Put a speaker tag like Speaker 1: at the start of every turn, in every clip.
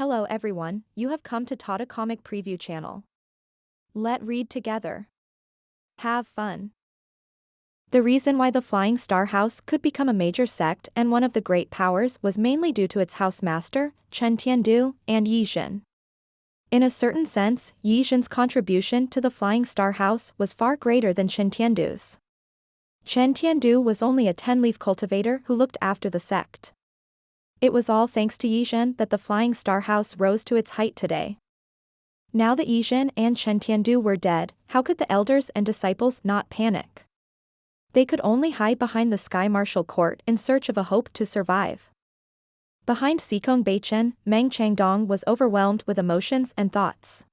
Speaker 1: Hello everyone, you have come to Tata Comic Preview channel. Let read together. Have fun. The reason why the Flying Star House could become a major sect and one of the great powers was mainly due to its house master, Chen Tiandu, and Yi Zhen. In a certain sense, Yi Zhen's contribution to the Flying Star House was far greater than Chen Tiandu's. Chen Tiandu was only a 10-leaf cultivator who looked after the sect. It was all thanks to Yi Zhen that the Flying Star House rose to its height today. Now that Yi Zhen and Chen Tiandu were dead, how could the elders and disciples not panic? They could only hide behind the Sky Martial Court in search of a hope to survive. Behind Xikong Beichen, Meng Changdong was overwhelmed with emotions and thoughts.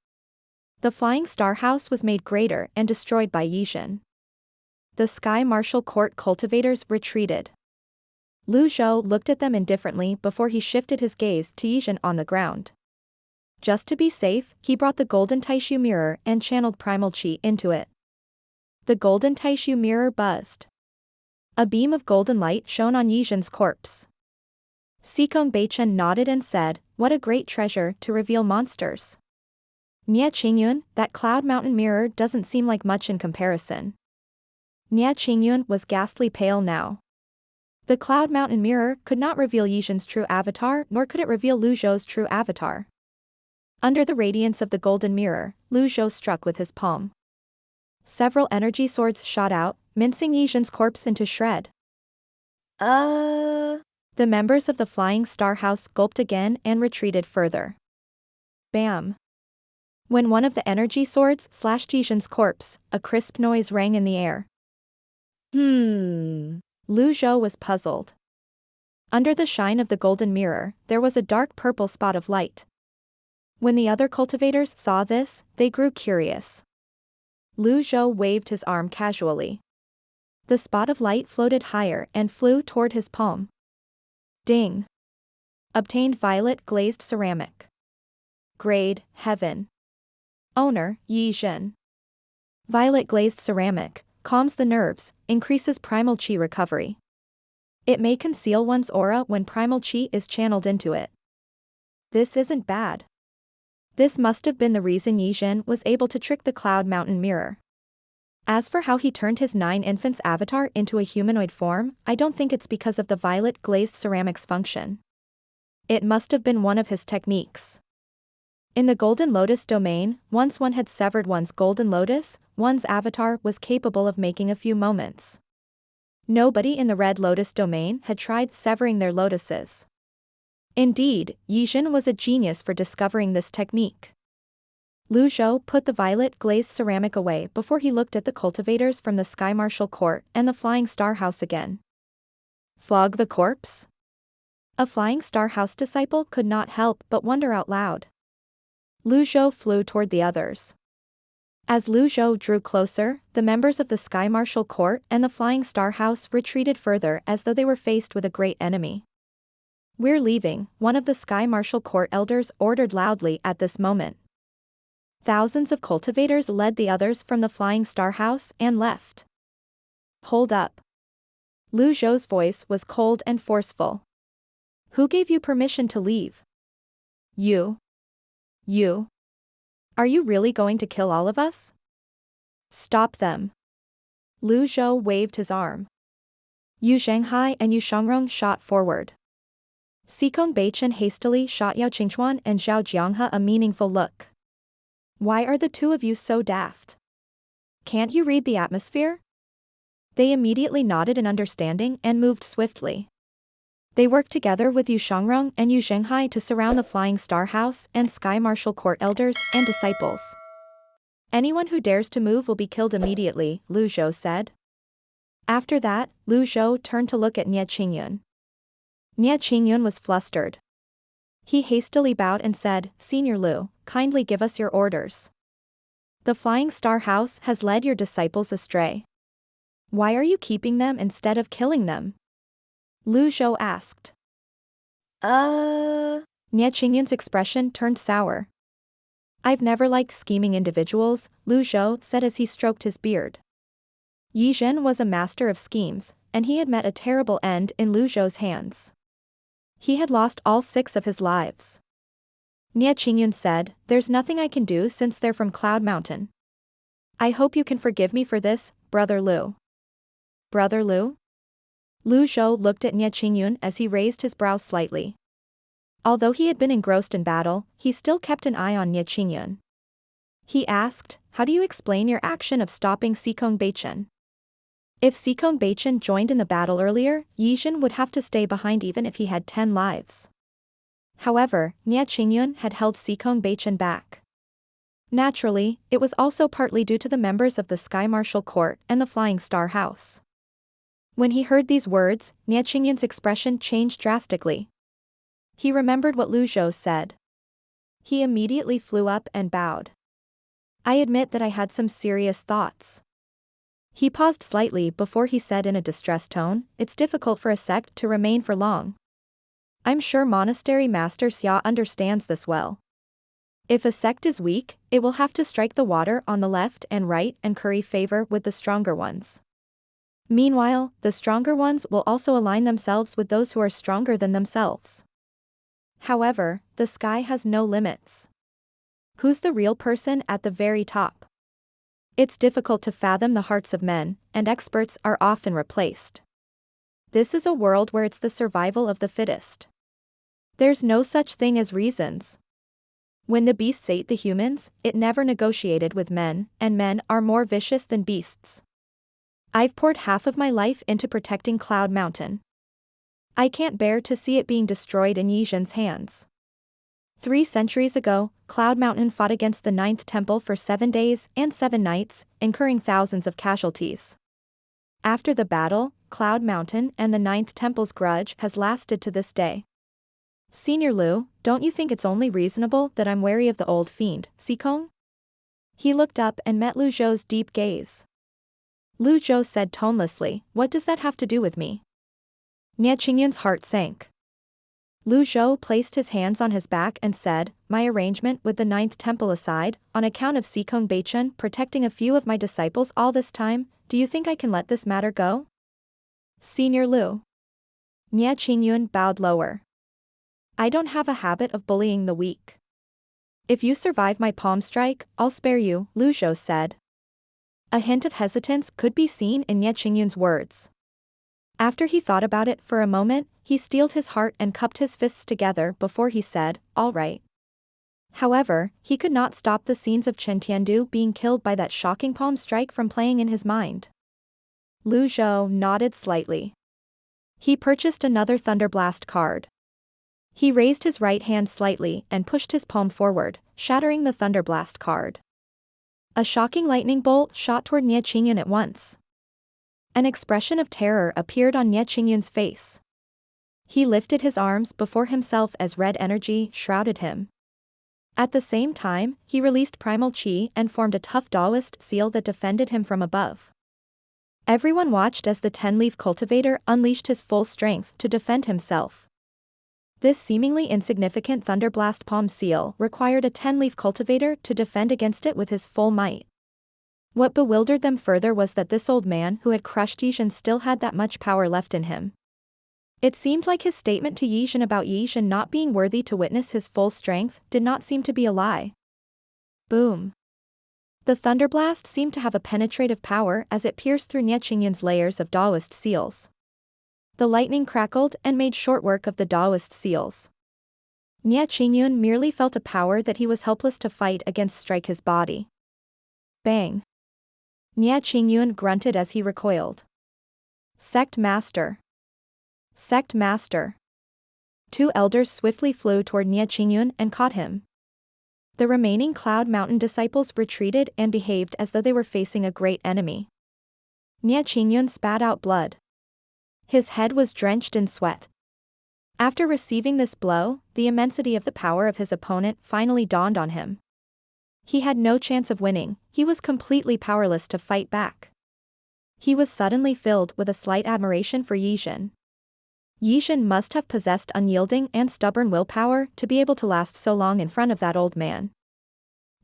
Speaker 1: The Flying Star House was made greater and destroyed by Yi Zhen. The Sky Martial Court cultivators retreated. Lu Zhou looked at them indifferently before he shifted his gaze to Yi Zhen on the ground. Just to be safe, he brought the golden Taishu mirror and channeled primal chi into it. The golden Taishu mirror buzzed. A beam of golden light shone on Yi Zhen's corpse. Xikong Beichen nodded and said, "What a great treasure to reveal monsters." "Nie Qingyun, that Cloud Mountain mirror doesn't seem like much in comparison." Nie Qingyun was ghastly pale now. The Cloud Mountain mirror could not reveal Yi Zhen's true avatar, nor could it reveal Lu Zhou's true avatar. Under the radiance of the golden mirror, Lu Zhou struck with his palm. Several energy swords shot out, mincing Yi Zhen's corpse into shred. The members of the Flying Star House gulped again and retreated further. Bam! When one of the energy swords slashed Yi Zhen's corpse, a crisp noise rang in the air. Lu Zhou was puzzled. Under the shine of the golden mirror, there was a dark purple spot of light. When the other cultivators saw this, they grew curious. Lu Zhou waved his arm casually. The spot of light floated higher and flew toward his palm. Ding! Obtained violet glazed ceramic. Grade, Heaven. Owner, Yi Zhen. Violet glazed ceramic calms the nerves, increases primal chi recovery. It may conceal one's aura when primal chi is channeled into it. This isn't bad. This must have been the reason Yi Zhen was able to trick the Cloud Mountain mirror. As for how he turned his 9 infants avatar into a humanoid form, I don't think it's because of the violet glazed ceramic's function. It must have been one of his techniques. In the Golden Lotus domain, once one had severed one's Golden Lotus, one's avatar was capable of making a few moments. Nobody in the Red Lotus domain had tried severing their lotuses. Indeed, Yi Zhen was a genius for discovering this technique. Lu Zhou put the violet glazed ceramic away before he looked at the cultivators from the Sky Martial Court and the Flying Star House again. Flog the corpse? A Flying Star House disciple could not help but wonder out loud. Lu Zhou flew toward the others. As Lu Zhou drew closer, the members of the Sky Martial Court and the Flying Star House retreated further as though they were faced with a great enemy. "We're leaving," one of the Sky Martial Court elders ordered loudly at this moment. Thousands of cultivators led the others from the Flying Star House and left. "Hold up." Lu Zhou's voice was cold and forceful. "Who gave you permission to leave?" You. Are you really going to kill all of us?" "Stop them." Lu Zhou waved his arm. Zhenghai and Shongrong shot forward. Xikong Beichen hastily shot Yao Qingchuan and Zhao Jianghe a meaningful look. "Why are the two of you so daft? Can't you read the atmosphere?" They immediately nodded in understanding and moved swiftly. They worked together with Shongrong and Zhenghai to surround the Flying Star House and Sky Martial Court elders and disciples. "Anyone who dares to move will be killed immediately," Lu Zhou said. After that, Lu Zhou turned to look at Nie Qingyun. Nie Qingyun was flustered. He hastily bowed and said, "Senior Lu, kindly give us your orders. The Flying Star House has led your disciples astray. Why are you keeping them instead of killing them?" Lu Zhou asked. Nie Qingyun's expression turned sour. "I've never liked scheming individuals," Lu Zhou said as he stroked his beard. Yi Zhen was a master of schemes, and he had met a terrible end in Lu Zhou's hands. He had lost all 6 of his lives. Nie Qingyun said, there's nothing I can do since they're from Cloud Mountain. I hope you can forgive me for this, Brother Liu. Brother Liu? Lu Zhou looked at Nie Qingyun as he raised his brows slightly. Although he had been engrossed in battle, he still kept an eye on Nie Qingyun. He asked, how do you explain your action of stopping Sikong Beichen? If Sikong Beichen joined in the battle earlier, Yizhen would have to stay behind even if he had 10 lives. However, Nie Qingyun had held Sikong Beichen back. Naturally, it was also partly due to the members of the Sky Martial Court and the Flying Star House. When he heard these words, Nie Qingyun's expression changed drastically. He remembered what Lu Zhou said. He immediately flew up and bowed. I admit that I had some serious thoughts. He paused slightly before he said in a distressed tone, it's difficult for a sect to remain for long. I'm sure Monastery Master Xia understands this well. If a sect is weak, it will have to strike the water on the left and right and curry favor with the stronger ones. Meanwhile, the stronger ones will also align themselves with those who are stronger than themselves. However, the sky has no limits. Who's the real person at the very top? It's difficult to fathom the hearts of men, and experts are often replaced. This is a world where it's the survival of the fittest. There's no such thing as reasons. When the beasts ate the humans, it never negotiated with men, and men are more vicious than beasts. I've poured half of my life into protecting Cloud Mountain. I can't bear to see it being destroyed in Yizhen's hands. 3 centuries ago, Cloud Mountain fought against the 9th Temple for 7 days and 7 nights, incurring thousands of casualties. After the battle, Cloud Mountain and the 9th Temple's grudge has lasted to this day. Senior Liu, don't you think it's only reasonable that I'm wary of the old fiend, Sikong? He looked up and met Lu Zhou's deep gaze. Lu Zhou said tonelessly, what does that have to do with me? Nie Qingyun's heart sank. Lu Zhou placed his hands on his back and said, my arrangement with the 9th Temple aside, on account of Sikong Beichen protecting a few of my disciples all this time, do you think I can let this matter go? Senior Liu. Nie Qingyun bowed lower. I don't have a habit of bullying the weak. If you survive my palm strike, I'll spare you, Lu Zhou said. A hint of hesitance could be seen in Nie Qingyun's words. After he thought about it for a moment, he steeled his heart and cupped his fists together before he said, all right. However, he could not stop the scenes of Chen Tiandu being killed by that shocking palm strike from playing in his mind. Lu Zhou nodded slightly. He purchased another Thunderblast card. He raised his right hand slightly and pushed his palm forward, shattering the Thunderblast card. A shocking lightning bolt shot toward Nie Qingyun at once. An expression of terror appeared on Nie Qingyun's face. He lifted his arms before himself as red energy shrouded him. At the same time, he released primal chi and formed a tough Taoist seal that defended him from above. Everyone watched as the 10-leaf cultivator unleashed his full strength to defend himself. This seemingly insignificant Thunderblast palm seal required a 10-leaf cultivator to defend against it with his full might. What bewildered them further was that this old man who had crushed Yizhen still had that much power left in him. It seemed like his statement to Yizhen about Yizhen not being worthy to witness his full strength did not seem to be a lie. Boom. The Thunderblast seemed to have a penetrative power as it pierced through Nie Qingyun's layers of Taoist seals. The lightning crackled and made short work of the Taoist seals. Nie Qingyun merely felt a power that he was helpless to fight against strike his body. Bang. Nie Qingyun grunted as he recoiled. Sect Master. Sect Master. 2 elders swiftly flew toward Nie Qingyun and caught him. The remaining Cloud Mountain disciples retreated and behaved as though they were facing a great enemy. Nie Qingyun spat out blood. His head was drenched in sweat. After receiving this blow, the immensity of the power of his opponent finally dawned on him. He had no chance of winning, he was completely powerless to fight back. He was suddenly filled with a slight admiration for Yizhen. Yizhen must have possessed unyielding and stubborn willpower to be able to last so long in front of that old man.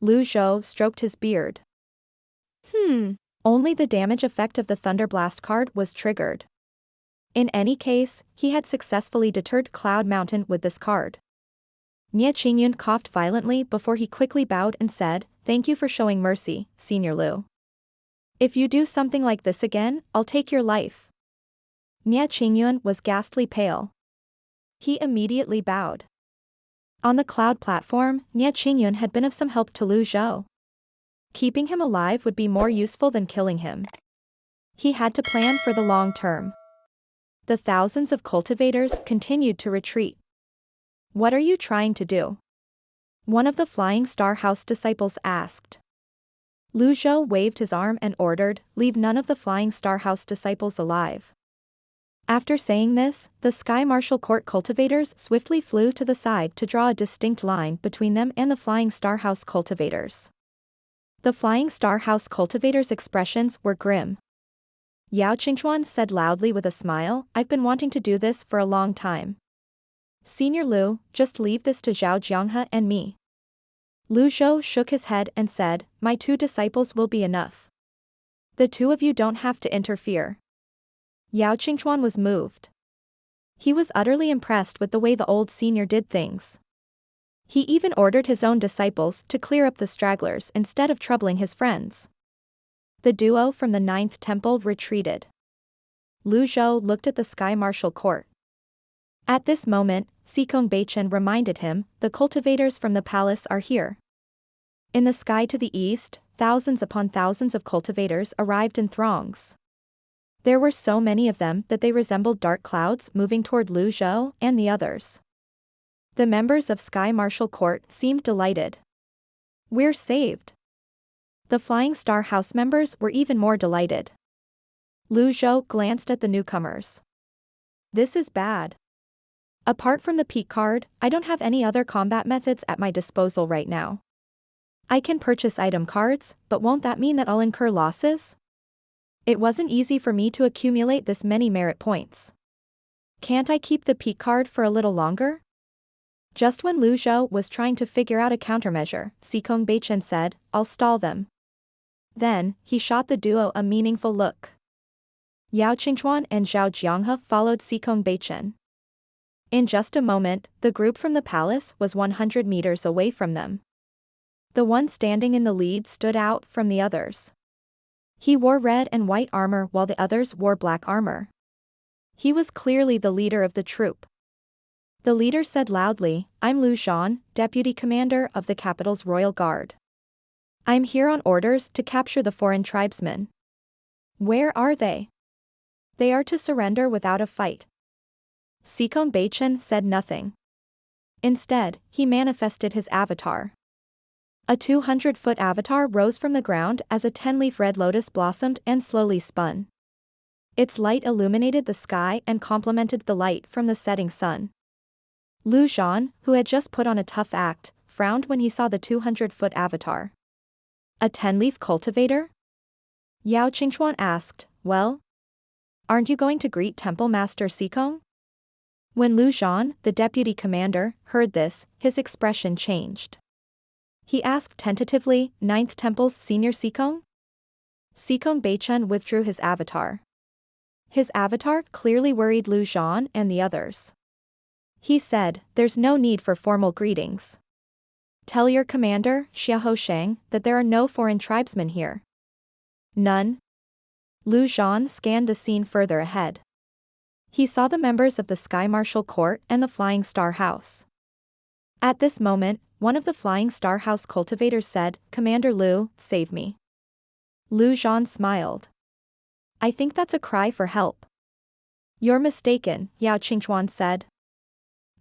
Speaker 1: Lu Zhou stroked his beard. Only the damage effect of the Thunderblast card was triggered. In any case, he had successfully deterred Cloud Mountain with this card. Nie Qingyun coughed violently before he quickly bowed and said, "Thank you for showing mercy, Senior Lu. If you do something like this again, I'll take your life." Nie Qingyun was ghastly pale. He immediately bowed. On the cloud platform, Nie Qingyun had been of some help to Lu Zhou. Keeping him alive would be more useful than killing him. He had to plan for the long term. The thousands of cultivators continued to retreat. "What are you trying to do?" one of the Flying Star House disciples asked. Lu Zhou waved his arm and ordered, "Leave none of the Flying Star House disciples alive." After saying this, the Sky Martial Court cultivators swiftly flew to the side to draw a distinct line between them and the Flying Star House cultivators. The Flying Star House cultivators' expressions were grim. Yao Qingchuan said loudly with a smile, "I've been wanting to do this for a long time. Senior Lu, just leave this to Zhao Zhenghai and me." Lu Zhou shook his head and said, "My 2 disciples will be enough. The 2 of you don't have to interfere." Yao Qingchuan was moved. He was utterly impressed with the way the old senior did things. He even ordered his own disciples to clear up the stragglers instead of troubling his friends. The duo from the 9th temple retreated. Lu Zhou looked at the Sky Martial Court. At this moment, Sikong Beichen reminded him, "The cultivators from the palace are here." In the sky to the east, thousands upon thousands of cultivators arrived in throngs. There were so many of them that they resembled dark clouds moving toward Lu Zhou and the others. The members of Sky Martial Court seemed delighted. "We're saved." The Flying Star House members were even more delighted. Lu Zhou glanced at the newcomers. "This is bad. Apart from the peak card, I don't have any other combat methods at my disposal right now. I can purchase item cards, but won't that mean that I'll incur losses? It wasn't easy for me to accumulate this many merit points. Can't I keep the peak card for a little longer?" Just when Lu Zhou was trying to figure out a countermeasure, Sikong Beichen said, "I'll stall them." Then, he shot the duo a meaningful look. Yao Qingchuan and Zhao Jianghe followed Sikong Beichen. In just a moment, the group from the palace was 100 meters away from them. The one standing in the lead stood out from the others. He wore red and white armor while the others wore black armor. He was clearly the leader of the troop. The leader said loudly, "I'm Lu Zhan, Deputy Commander of the capital's Royal Guard. I'm here on orders to capture the foreign tribesmen." "Where are they?" "They are to surrender without a fight." Sikong Beichen said nothing. Instead, he manifested his avatar. A 200-foot avatar rose from the ground as a 10-leaf red lotus blossomed and slowly spun. Its light illuminated the sky and complemented the light from the setting sun. Lu Zhan, who had just put on a tough act, frowned when he saw the 200-foot avatar. "A 10-leaf cultivator?" Yao Qingchuan asked, "Well? Aren't you going to greet Temple Master Sikong?" When Lu Zhan, the deputy commander, heard this, his expression changed. He asked tentatively, "Ninth Temple's Senior Sikong?" Sikong Beichen withdrew his avatar. His avatar clearly worried Lu Zhan and the others. He said, "There's no need for formal greetings. Tell your commander, Xiahou Shang, that there are no foreign tribesmen here." "None?" Lu Zhan scanned the scene further ahead. He saw the members of the Sky Martial Court and the Flying Star House. At this moment, one of the Flying Star House cultivators said, "Commander Lu, save me." Lu Zhan smiled. "I think that's a cry for help." "You're mistaken," Yao Qingchuan said.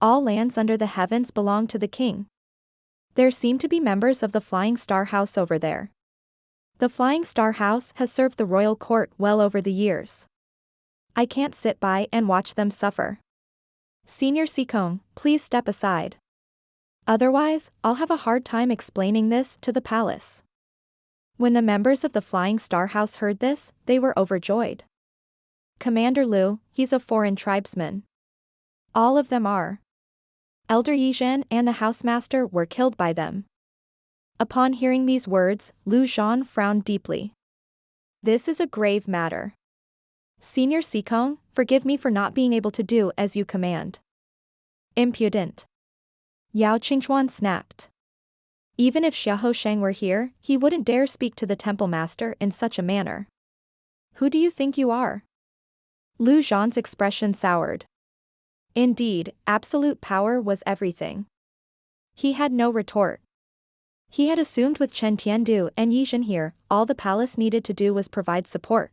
Speaker 1: "All lands under the heavens belong to the king. There seem to be members of the Flying Star House over there. The Flying Star House has served the royal court well over the years. I can't sit by and watch them suffer. Senior Sikong, please step aside. Otherwise, I'll have a hard time explaining this to the palace." When the members of the Flying Star House heard this, they were overjoyed. "Commander Lu, he's a foreign tribesman. All of them are. Elder Yizhen and the housemaster were killed by them." Upon hearing these words, Lu Zhan frowned deeply. "This is a grave matter. Senior Sikong, forgive me for not being able to do as you command." "Impudent." Yao Qingchuan snapped. Even if Xiahou Shang were here, he wouldn't dare speak to the temple master in such a manner. Who do you think you are? Lu Zhan's expression soured. Indeed, absolute power was everything. He had no retort. He had assumed with Chen Tiandu and Yizhen here, all the palace needed to do was provide support.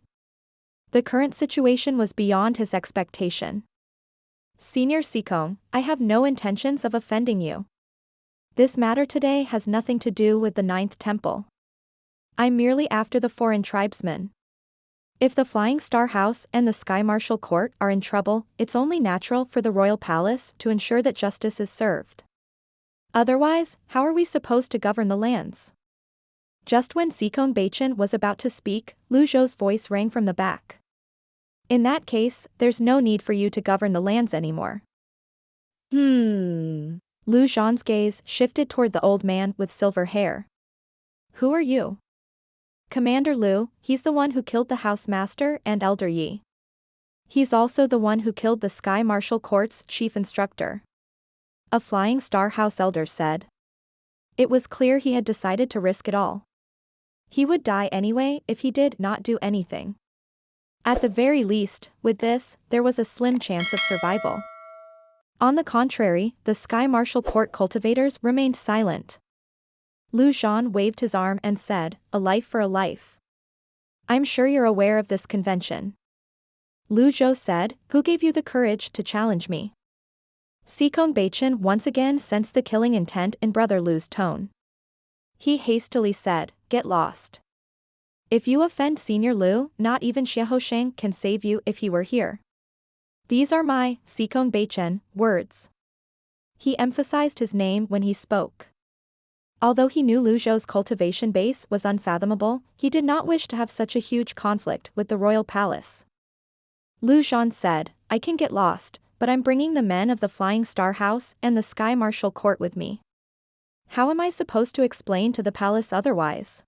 Speaker 1: The current situation was beyond his expectation. Senior Sikong, I have no intentions of offending you. This matter today has nothing to do with the Ninth Temple. I'm merely after the foreign tribesmen. If the Flying Star House and the Sky Marshal Court are in trouble, it's only natural for the royal palace to ensure that justice is served. Otherwise, how are we supposed to govern the lands? Just when Sikong Beichen was about to speak, Lu Zhou's voice rang from the back. In that case, there's no need for you to govern the lands anymore. Lu Zhan's gaze shifted toward the old man with silver hair. Who are you? Commander Lu, he's the one who killed the house master and Elder Yi. He's also the one who killed the Sky Marshal Court's chief instructor. A Flying Star House elder said. It was clear he had decided to risk it all. He would die anyway if he did not do anything. At the very least, with this, there was a slim chance of survival. On the contrary, the Sky Marshal Court cultivators remained silent. Lu Zhan waved his arm and said, a life for a life. I'm sure you're aware of this convention. Lu Zhou said, who gave you the courage to challenge me? Sikong Beichen once again sensed the killing intent in Brother Lu's tone. He hastily said, get lost. If you offend Senior Lu, not even Xiahou Shang can save you if he were here. These are my, Sikong Beichen, words. He emphasized his name when he spoke. Although he knew Lu Zhou's cultivation base was unfathomable, he did not wish to have such a huge conflict with the royal palace. Lu Zhan said, I can get lost, but I'm bringing the men of the Flying Star House and the Sky Marshal Court with me. How am I supposed to explain to the palace otherwise?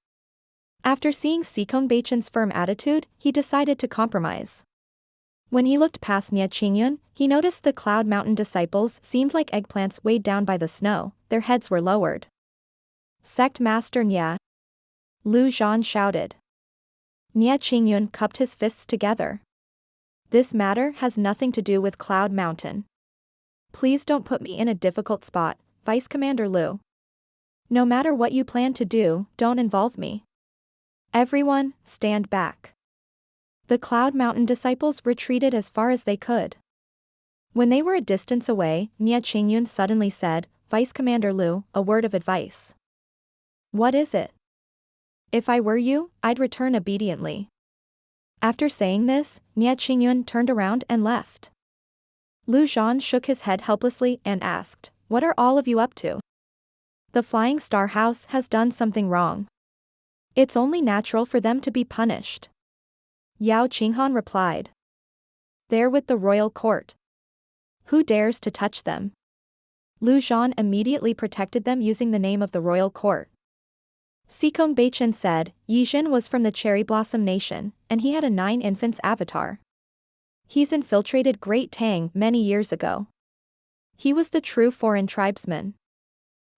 Speaker 1: After seeing Sikong Beichen's firm attitude, he decided to compromise. When he looked past Nie Qingyun, he noticed the Cloud Mountain disciples seemed like eggplants weighed down by the snow, their heads were lowered. Sect Master Nie! Lu Zhan shouted. Nie Qingyun cupped his fists together. This matter has nothing to do with Cloud Mountain. Please don't put me in a difficult spot, Vice Commander Lu. No matter what you plan to do, don't involve me. Everyone, stand back. The Cloud Mountain disciples retreated as far as they could. When they were a distance away, Nie Qingyun suddenly said, Vice Commander Lu, a word of advice. What is it? If I were you, I'd return obediently. After saying this, Nie Qingyun turned around and left. Lu Zhan shook his head helplessly and asked, what are all of you up to? The Flying Star House has done something wrong. It's only natural for them to be punished. Yao Qinghan replied. They're with the royal court. Who dares to touch them? Lu Zhan immediately protected them using the name of the royal court. Sikong Beichen said, Yizhen was from the Cherry Blossom Nation, and he had a 9 infants avatar. He's infiltrated Great Tang many years ago. He was the true foreign tribesman.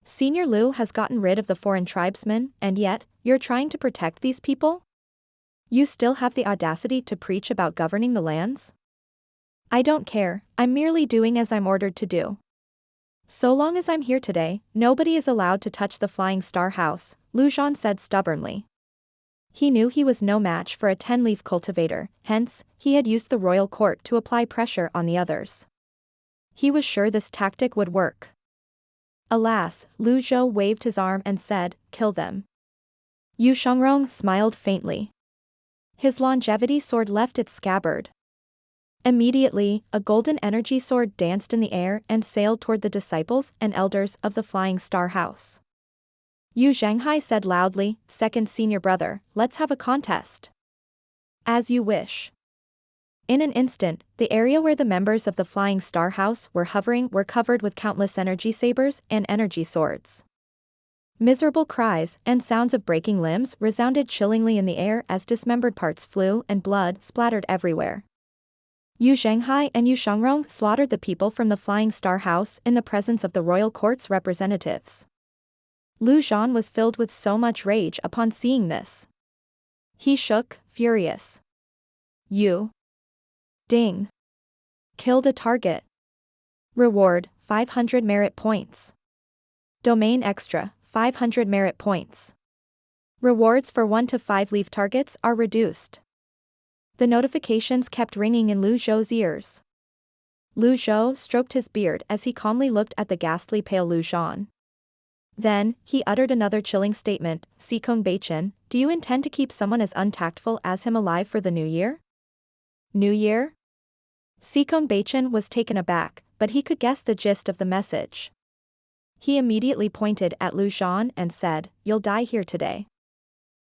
Speaker 1: Senior Lu has gotten rid of the foreign tribesmen, and yet, you're trying to protect these people? You still have the audacity to preach about governing the lands? I don't care, I'm merely doing as I'm ordered to do. So long as I'm here today, nobody is allowed to touch the Flying Star House, Lu Zhan said stubbornly. He knew he was no match for a 10-leaf cultivator, hence, he had used the royal court to apply pressure on the others. He was sure this tactic would work. Alas, Lu Zhou waved his arm and said, kill them. Yu Shangrong smiled faintly. His longevity sword left its scabbard. Immediately, a golden energy sword danced in the air and sailed toward the disciples and elders of the Flying Star House. Zhenghai said loudly, second senior brother, let's have a contest. As you wish. In an instant, the area where the members of the Flying Star House were hovering were covered with countless energy sabers and energy swords. Miserable cries and sounds of breaking limbs resounded chillingly in the air as dismembered parts flew and blood splattered everywhere. Zhenghai and Shangrong slaughtered the people from the Flying Star House in the presence of the royal court's representatives. Lu Zhan was filled with so much rage upon seeing this. He shook, furious. You. Ding. Killed a target. Reward, 500 merit points. Domain extra, 500 merit points. Rewards for 1 to 5 leaf targets are reduced. The notifications kept ringing in Lu Zhou's ears. Lu Zhou stroked his beard as he calmly looked at the ghastly pale Lu Zhan. Then, he uttered another chilling statement, Sikong Baichen, do you intend to keep someone as untactful as him alive for the new year? New year? Sikong Baichen was taken aback, but he could guess the gist of the message. He immediately pointed at Lu Zhan and said, you'll die here today.